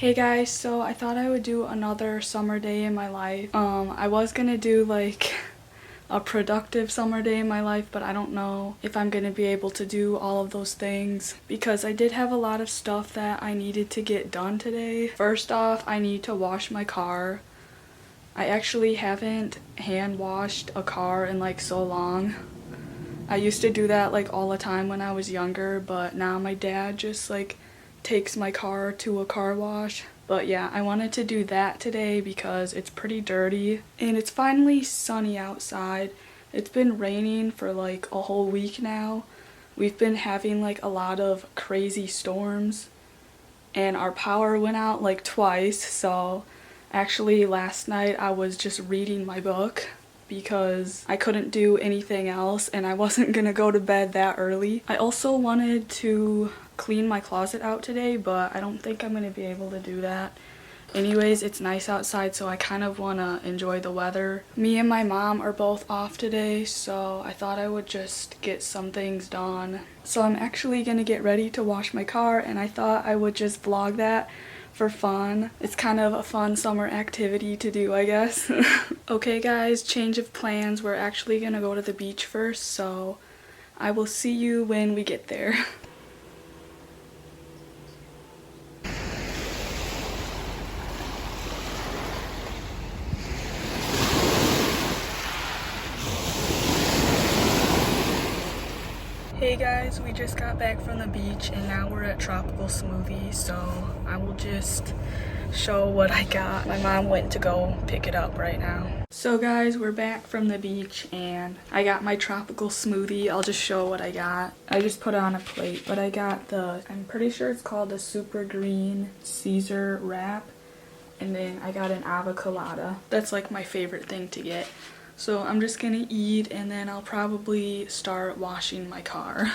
Hey guys, so I thought I would do another summer day in my life. I was gonna do like a productive summer day in my life, but I don't know if I'm gonna be able to do all of those things because I did have a lot of stuff that I needed to get done today. First off, I need to wash my car. I actually haven't hand washed a car in like so long. I used to do that like all the time when I was younger, but now my dad just like takes my car to a car wash. But yeah, I wanted to do that today because it's pretty dirty and it's finally sunny outside. It's been raining for like a whole week now. We've been having like a lot of crazy storms and our power went out like twice. So actually last night I was just reading my book because I couldn't do anything else and I wasn't gonna go to bed that early. I also wanted to clean my closet out today, but I don't think I'm gonna be able to do that. Anyways, it's nice outside, so I kind of want to enjoy the weather. Me and my mom are both off today, so I thought I would just get some things done. So I'm actually gonna get ready to wash my car, and I thought I would just vlog that for fun. It's kind of a fun summer activity to do, I guess. Okay guys, change of plans. We're actually gonna go to the beach first, so I will see you when we get there. Hey guys, we just got back from the beach and now we're at Tropical Smoothie, so I will just show what I got. My mom went to go pick it up right now. So guys, we're back from the beach and I got my Tropical Smoothie. I'll just show what I got. I just put it on a plate, but I got I'm pretty sure it's called the Super Green Caesar wrap, and then I got an avocado. That's like my favorite thing to get. So I'm just gonna eat and then I'll probably start washing my car.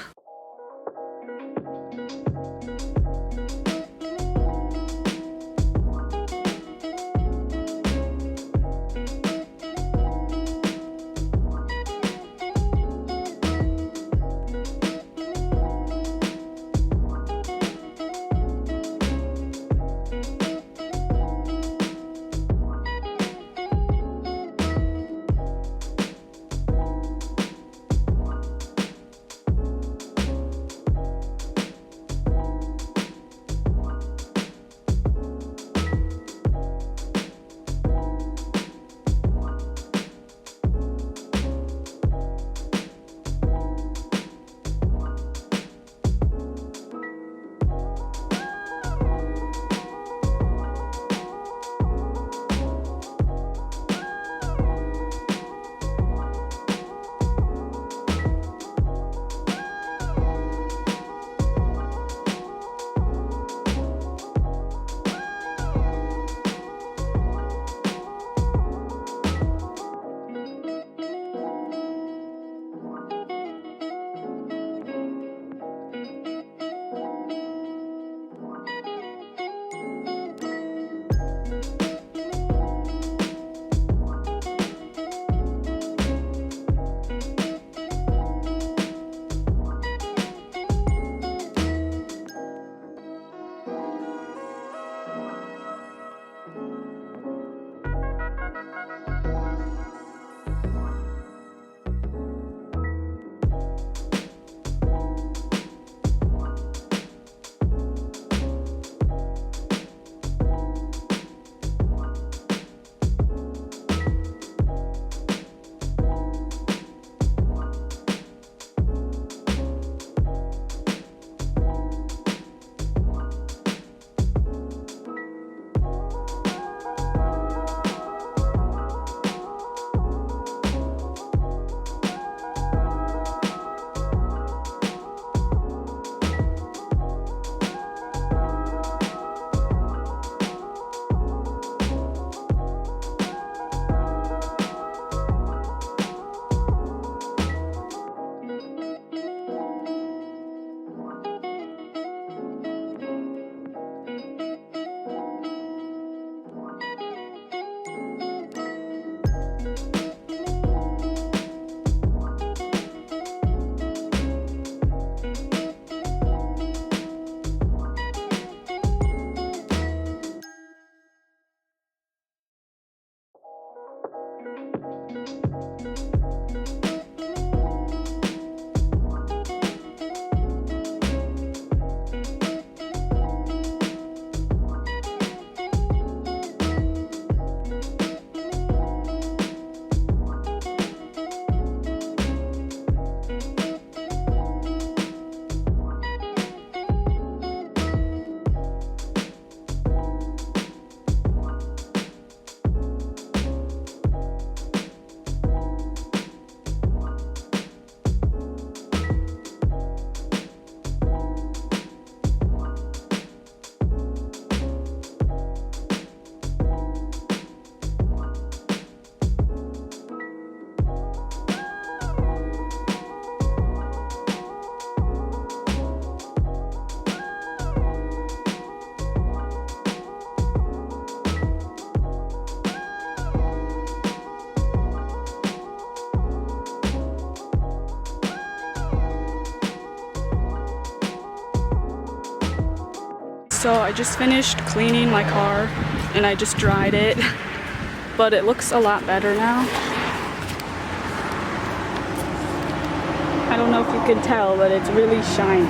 So I just finished cleaning my car and I just dried it, but it looks a lot better now. I don't know if you can tell, but it's really shiny.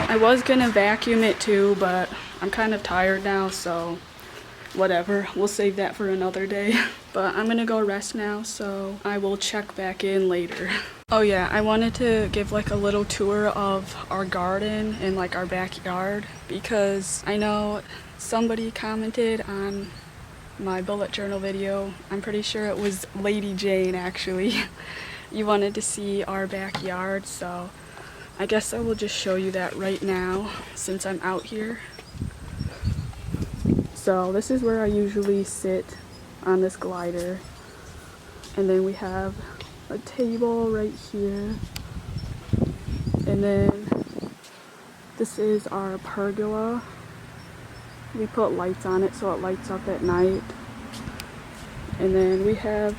I was gonna vacuum it too, but I'm kind of tired now, so whatever. We'll save that for another day. But I'm gonna go rest now, so I will check back in later. Oh yeah, I wanted to give like a little tour of our garden and like our backyard, because I know somebody commented on my bullet journal video. I'm pretty sure it was Lady Jane actually. You wanted to see our backyard, so I guess I will just show you that right now since I'm out here. So this is where I usually sit on this glider, and then we have a table right here, and then this is our pergola. We put lights on it so it lights up at night, and then we have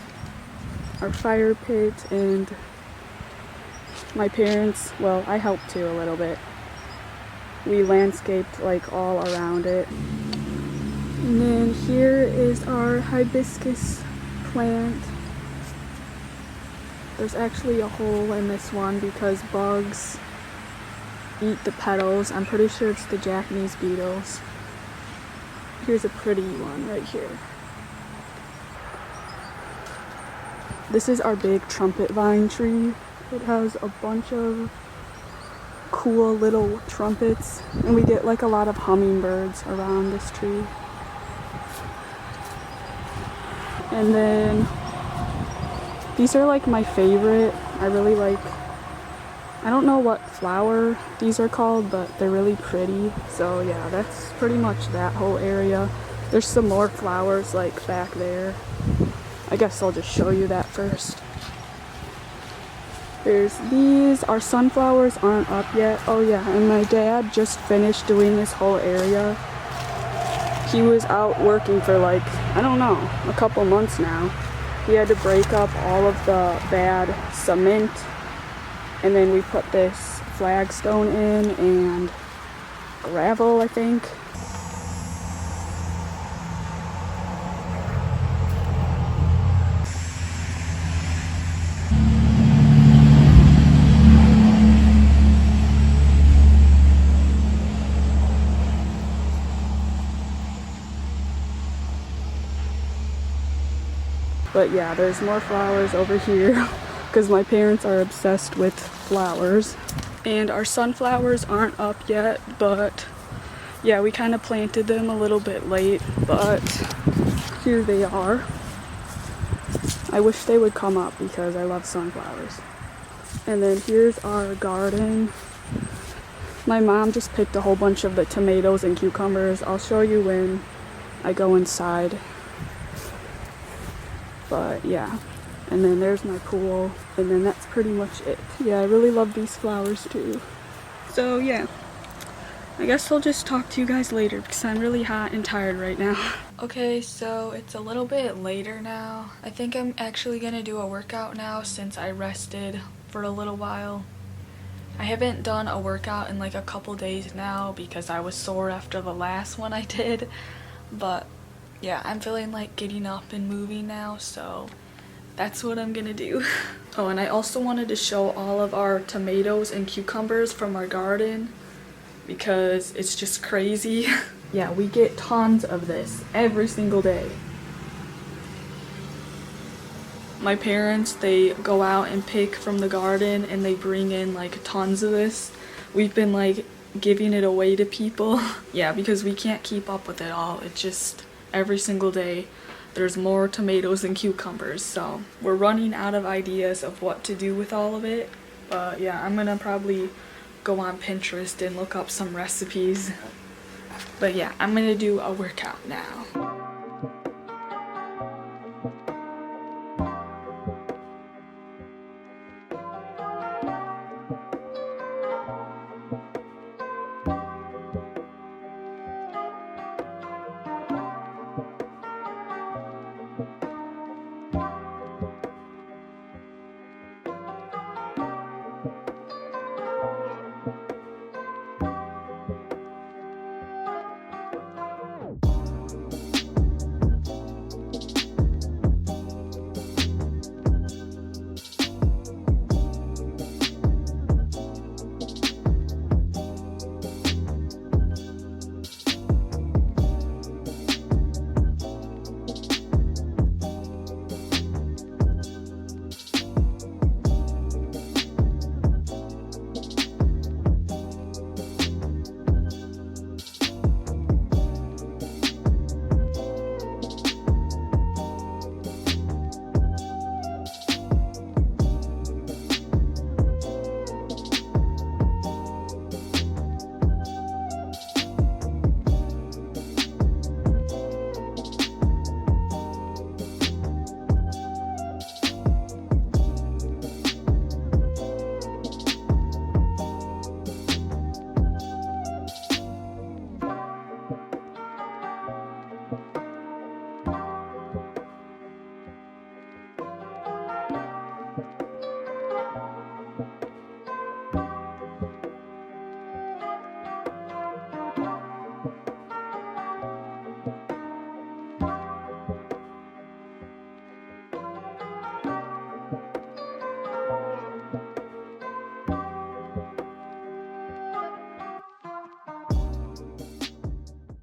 our fire pit, and my parents, well, I helped too a little bit. We landscaped like all around it. And then here is our hibiscus plant. There's actually a hole in this one because bugs eat the petals. I'm pretty sure it's the Japanese beetles. Here's a pretty one right here. This is our big trumpet vine tree. It has a bunch of cool little trumpets, and we get like a lot of hummingbirds around this tree. And then these are like my favorite. I really like, I don't know what flower these are called, but they're really pretty. So yeah, that's pretty much that whole area. There's some more flowers like back there. I guess I'll just show you that first. There's these. Our sunflowers aren't up yet. Oh yeah, and my dad just finished doing this whole area. He was out working for like, I don't know, a couple months now. He had to break up all of the bad cement, and then we put this flagstone in and gravel, I think. But yeah, there's more flowers over here because my parents are obsessed with flowers. And our sunflowers aren't up yet, but yeah, we kind of planted them a little bit late, but here they are. I wish they would come up because I love sunflowers. And then here's our garden. My mom just picked a whole bunch of the tomatoes and cucumbers. I'll show you when I go inside. But yeah, and then there's my pool, and then that's pretty much it. Yeah, I really love these flowers too. So yeah, I guess I'll just talk to you guys later because I'm really hot and tired right now. Okay, so it's a little bit later now. I think I'm actually gonna do a workout now since I rested for a little while. I haven't done a workout in like a couple days now because I was sore after the last one I did, but yeah, I'm feeling like getting up and moving now, so that's what I'm gonna do. Oh, and I also wanted to show all of our tomatoes and cucumbers from our garden because it's just crazy. Yeah, we get tons of this every single day. My parents, they go out and pick from the garden and they bring in like tons of this. We've been like giving it away to people. Yeah, because we can't keep up with it all. It's just every single day there's more tomatoes and cucumbers, so we're running out of ideas of what to do with all of it. But yeah, I'm gonna probably go on Pinterest and look up some recipes. But yeah, I'm gonna do a workout now.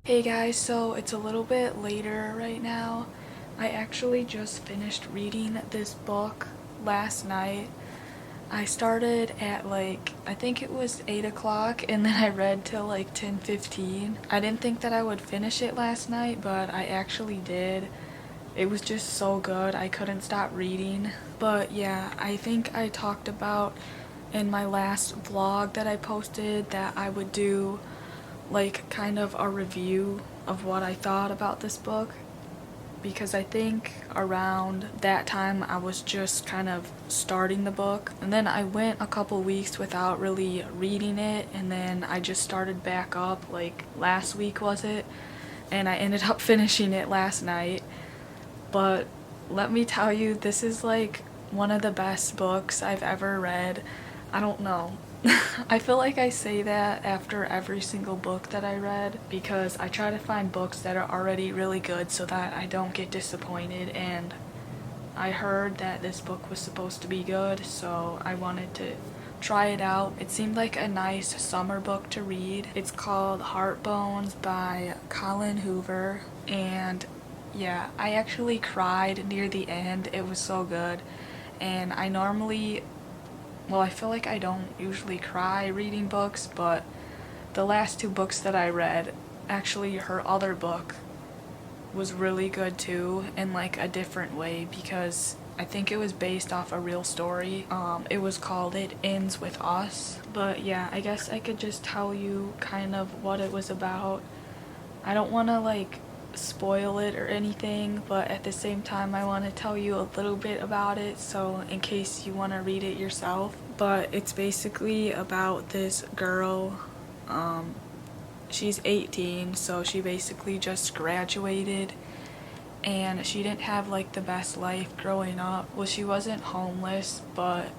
Hey guys, so it's a little bit later right now. I actually just finished reading this book last night. I started at I think it was 8 o'clock, and then I read till 10:15. I didn't think that I would finish it last night, but I actually did. It was just so good, I couldn't stop reading. But yeah, I think I talked about in my last vlog that I posted that I would do kind of a review of what I thought about this book, because I think around that time I was just kind of starting the book, and then I went a couple weeks without really reading it, and then I just started back up last week was it, and I ended up finishing it last night. But let me tell you, this is one of the best books I've ever read. I don't know. I feel like I say that after every single book that I read, because I try to find books that are already really good so that I don't get disappointed, and I heard that this book was supposed to be good, so I wanted to try it out. It seemed like a nice summer book to read. It's called Heartbones by Colin Hoover, and yeah, I actually cried near the end. It was so good. And I feel like I don't usually cry reading books, but the last two books that I read, actually her other book was really good too, in a different way, because I think it was based off a real story. It was called It Ends With Us. But yeah, I guess I could just tell you kind of what it was about. I don't want to spoil it or anything, but at the same time I want to tell you a little bit about it, so in case you want to read it yourself. But it's basically about this girl. She's 18, so she basically just graduated, and she didn't have the best life growing up. Well, she wasn't homeless, but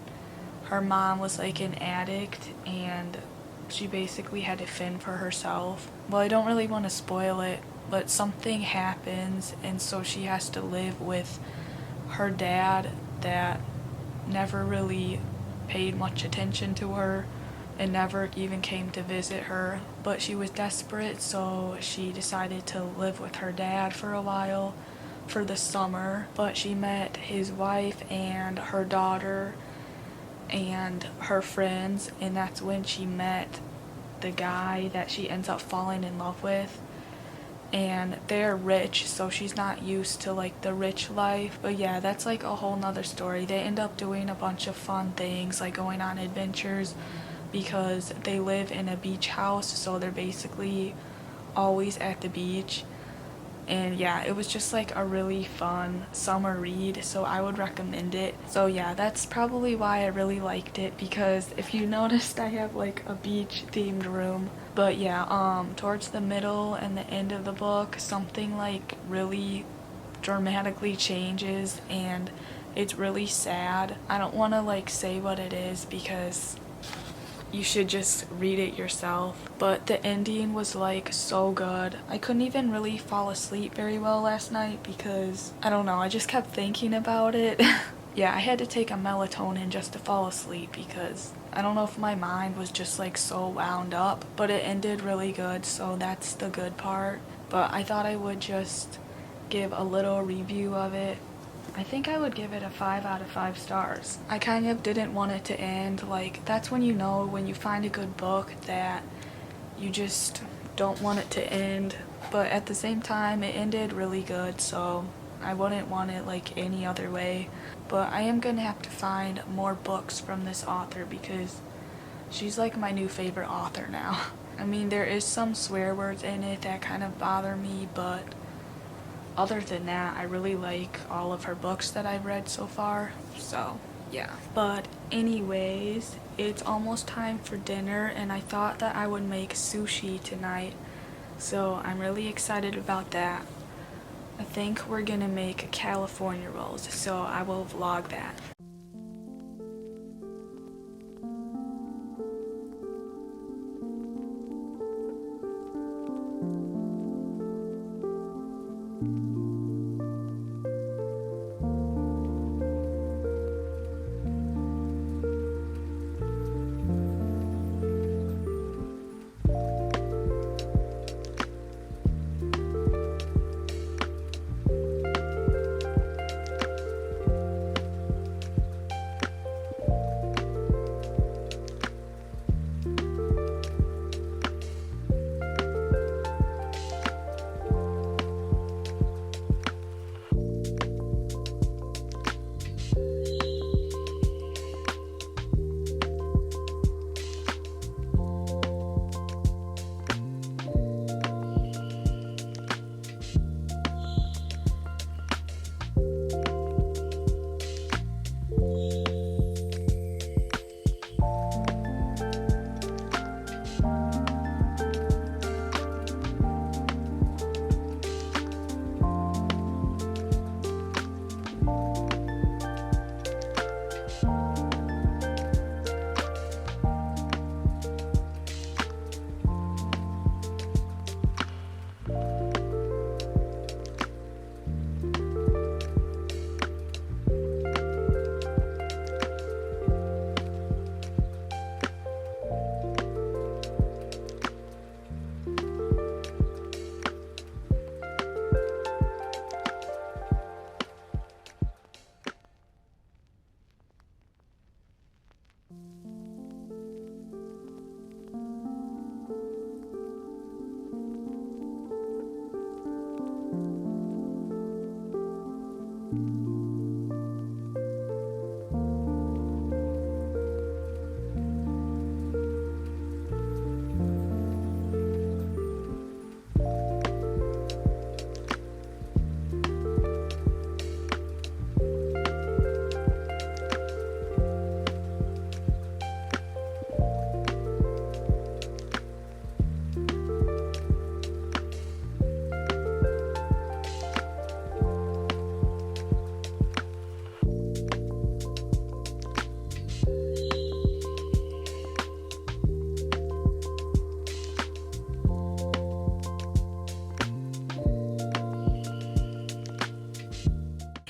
her mom was an addict, and she basically had to fend for herself. Well, I don't really want to spoil it, but something happens, and so she has to live with her dad that never really paid much attention to her and never even came to visit her. But she was desperate, so she decided to live with her dad for a while for the summer. But she met his wife and her daughter and her friends, and that's when she met the guy that she ends up falling in love with. And they're rich, so she's not used to the rich life. But yeah, that's a whole nother story. They end up doing a bunch of fun things, going on adventures, because they live in a beach house, so they're basically always at the beach. And yeah, it was just a really fun summer read, so I would recommend it. So yeah, that's probably why I really liked it, because if you noticed, I have a beach themed room. But yeah, towards the middle and the end of the book, something really dramatically changes, and it's really sad. I don't want to say what it is, because you should just read it yourself. But the ending was so good. I couldn't even really fall asleep very well last night, because I don't know, I just kept thinking about it. Yeah, I had to take a melatonin just to fall asleep, because I don't know if my mind was just so wound up. But it ended really good, so that's the good part. But I thought I would just give a little review of it. I think I would give it a 5 out of 5 stars. I kind of didn't want it to end. That's when you know, when you find a good book, that you just don't want it to end. But at the same time, it ended really good, so I wouldn't want it any other way. But I am gonna have to find more books from this author, because she's my new favorite author now. I mean, there is some swear words in it that kind of bother me, but other than that, I really like all of her books that I've read so far, so yeah. But anyways, it's almost time for dinner, and I thought that I would make sushi tonight, so I'm really excited about that. I think we're gonna make California rolls, so I will vlog that.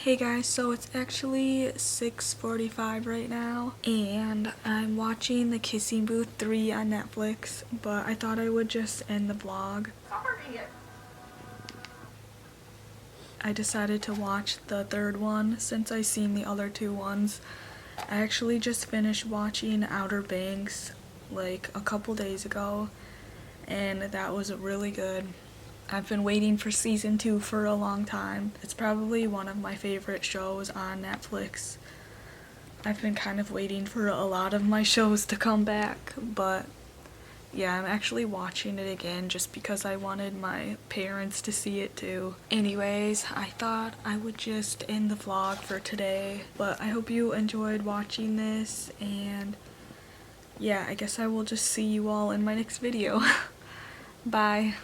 Hey guys, so it's actually 6:45 right now, and I'm watching The Kissing Booth 3 on Netflix, but I thought I would just end the vlog. I decided to watch the third one since I seen the other two ones. I actually just finished watching Outer Banks like a couple days ago, and that was really good. I've been waiting for season 2 for a long time. It's probably one of my favorite shows on Netflix. I've been kind of waiting for a lot of my shows to come back, but yeah, I'm actually watching it again just because I wanted my parents to see it too. Anyways, I thought I would just end the vlog for today, but I hope you enjoyed watching this, and yeah, I guess I will just see you all in my next video. Bye.